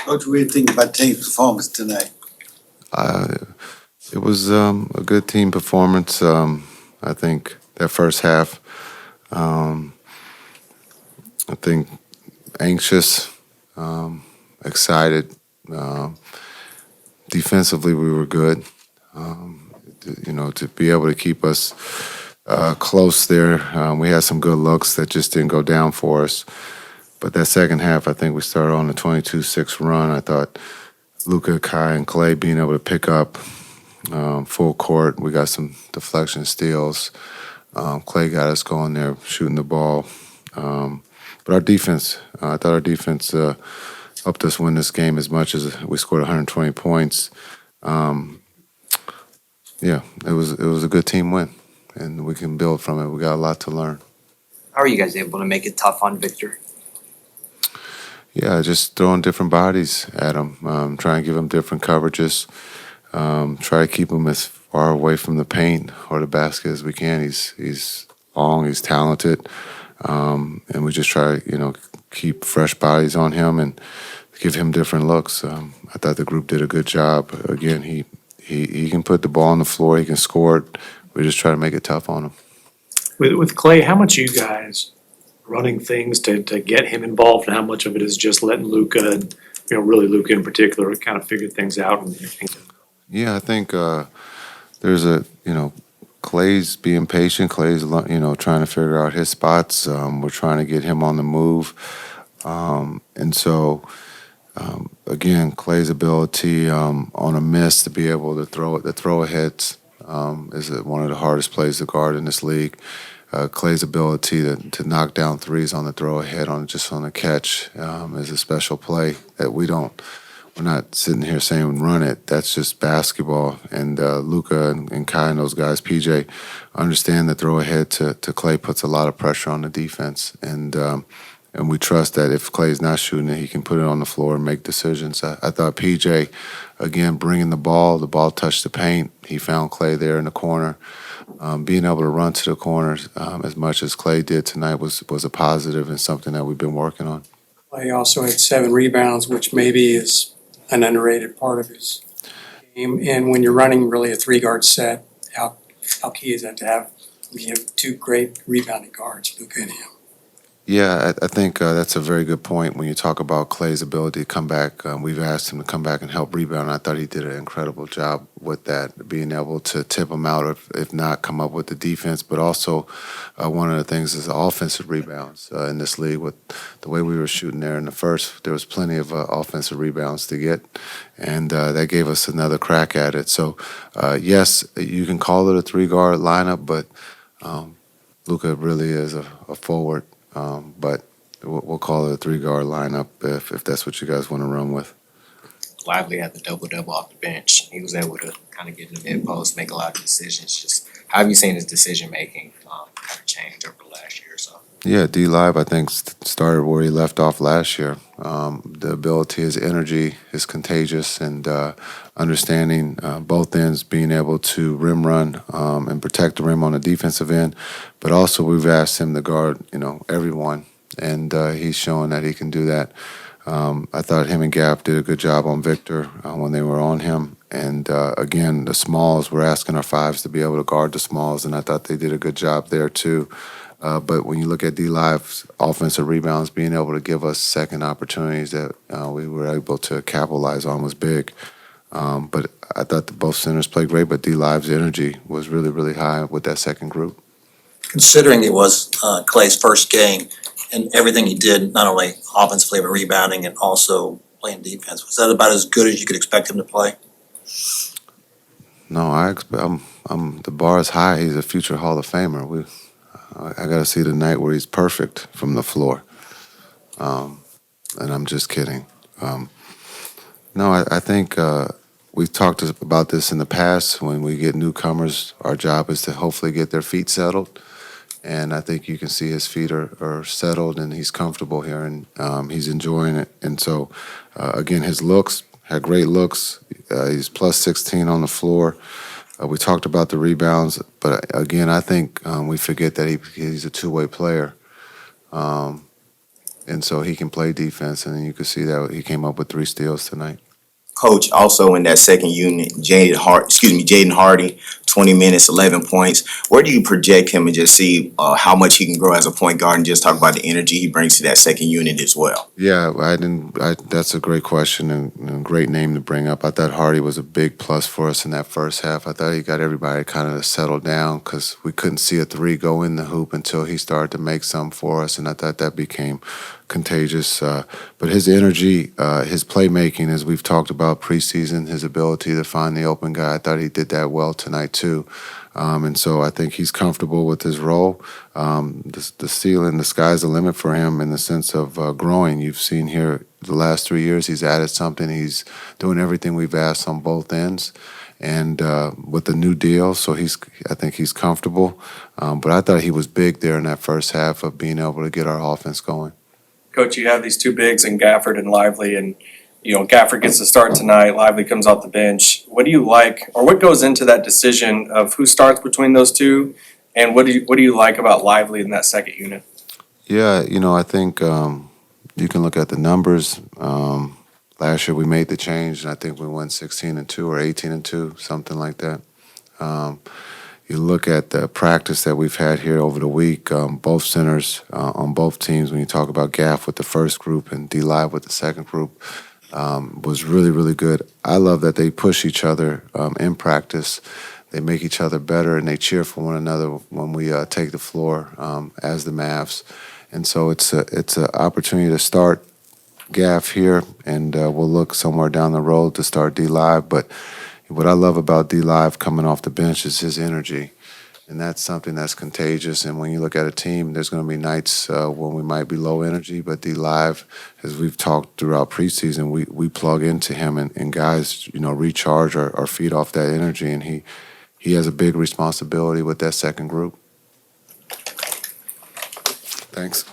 Coach, what do you think about team's performance tonight? It was a good team performance. I think that first half, I think anxious, excited. Defensively, we were good. To be able to keep us close there, we had some good looks that just didn't go down for us. But that second half, I think we started on a 22-6 run. I thought Luka, Kai, and Klay being able to pick up full court. We got some deflection steals. Klay got us going there, shooting the ball. But our defense, I thought our defense helped us win this game as much as we scored 120 points. It was a good team win, and we can build from it. We got a lot to learn. How are you guys able to make it tough on Victor? Yeah, just throwing different bodies at him, trying to give him different coverages, try to keep him as far away from the paint or the basket as we can. He's long, he's talented, and we just try to keep fresh bodies on him and give him different looks. I thought the group did a good job. Again, he can put the ball on the floor, he can score it. We just try to make it tough on him. With Klay, how much are you guys running things to get him involved, and how much of it is just letting Luka, and really Luka in particular, kind of figure things out? Yeah, I think there's Klay's being patient. Klay's trying to figure out his spots. We're trying to get him on the move, and so again, Klay's ability on a miss to be able to throw aheads is one of the hardest plays to guard in this league. Klay's ability to knock down threes on the throw ahead on a catch is a special play that we're not sitting here saying run it. That's just basketball. And Luka and Kai and those guys, PJ, understand the throw ahead to Klay puts a lot of pressure on the defense. And we trust that if Klay's not shooting it, he can put it on the floor and make decisions. I thought PJ, again, bringing the ball touched the paint. He found Klay there in the corner. Being able to run to the corners as much as Klay did tonight was a positive and something that we've been working on. Klay also had 7 rebounds, which maybe is an underrated part of his game. And when you're running really a 3-guard set, how key is that to have? You have 2 great rebounding guards, Luka and him. Yeah, I think that's a very good point when you talk about Klay's ability to come back. We've asked him to come back and help rebound. I thought he did an incredible job with that, being able to tip him out, or if not, come up with the defense. But also, one of the things is the offensive rebounds in this league. With the way we were shooting there in the first, there was plenty of offensive rebounds to get, and that gave us another crack at it. So, yes, you can call it a 3-guard lineup, but Luka really is a forward. But we'll call it a 3-guard lineup if that's what you guys want to run with. Lively had the double-double off the bench. He was able to kind of get in the mid-post, make a lot of decisions. Just how have you seen his decision-making kind of change over the last year or so? Yeah, D-Live, I think, started where he left off last year. The ability, his energy is contagious, and understanding both ends, being able to rim run and protect the rim on the defensive end. But also we've asked him to guard, everyone, and he's showing that he can do that. I thought him and Gaff did a good job on Victor when they were on him. And again, the smalls, we're asking our 5s to be able to guard the smalls, and I thought they did a good job there too. But when you look at D-Live's offensive rebounds, being able to give us second opportunities that we were able to capitalize on was big. But I thought that both centers played great, but D-Live's energy was really, really high with that second group. Considering it was Klay's first game and everything he did, not only offensively but rebounding and also playing defense, was that about as good as you could expect him to play? No, the bar is high. He's a future Hall of Famer. I got to see the night where he's perfect from the floor. And I'm just kidding. No, I think we've talked about this in the past. When we get newcomers, our job is to hopefully get their feet settled. And I think you can see his feet are settled, and he's comfortable here, and he's enjoying it. And so, again, his looks, had great looks. He's plus 16 on the floor. We talked about the rebounds, but again, I think we forget that he's a two-way player. and so he can play defense, and you could see that he came up with 3 steals tonight. Coach, also in that second unit, Jaden Hardy, 20 minutes, 11 points. Where do you project him and just see how much he can grow as a point guard, and just talk about the energy he brings to that second unit as well? Yeah, that's a great question and a great name to bring up. I thought Hardy was a big plus for us in that first half. I thought he got everybody kind of to settle down because we couldn't see a 3 go in the hoop until he started to make some for us, and I thought that became contagious. But his energy, his playmaking, as we've talked about preseason, his ability to find the open guy, I thought he did that well tonight too. And so I think he's comfortable with his role. The ceiling, the sky's the limit for him in the sense of growing. You've seen here the last 3 years, he's added something. He's doing everything we've asked on both ends. And with the new deal, so I think he's comfortable. But I thought he was big there in that first half of being able to get our offense going. Coach, you have these 2 bigs in Gafford and Lively, and Gafford gets to start tonight. Lively comes off the bench. What do you like, or what goes into that decision of who starts between those 2, and what do you like about Lively in that second unit? Yeah, I think you can look at the numbers. Last year we made the change, and I think we went 16-2 or 18-2, something like that. You look at the practice that we've had here over the week, both centers on both teams, when you talk about Gaff with the first group and D-Live with the second group, was really, really good. I love that they push each other in practice. They make each other better, and they cheer for one another when we take the floor as the Mavs. And so it's an opportunity to start Gaff here, and we'll look somewhere down the road to start D-Live. But what I love about D-Live coming off the bench is his energy, and that's something that's contagious. And when you look at a team, there's going to be nights when we might be low energy, but D-Live, as we've talked throughout preseason, we plug into him, and guys, recharge or feed off that energy, and he has a big responsibility with that second group. Thanks.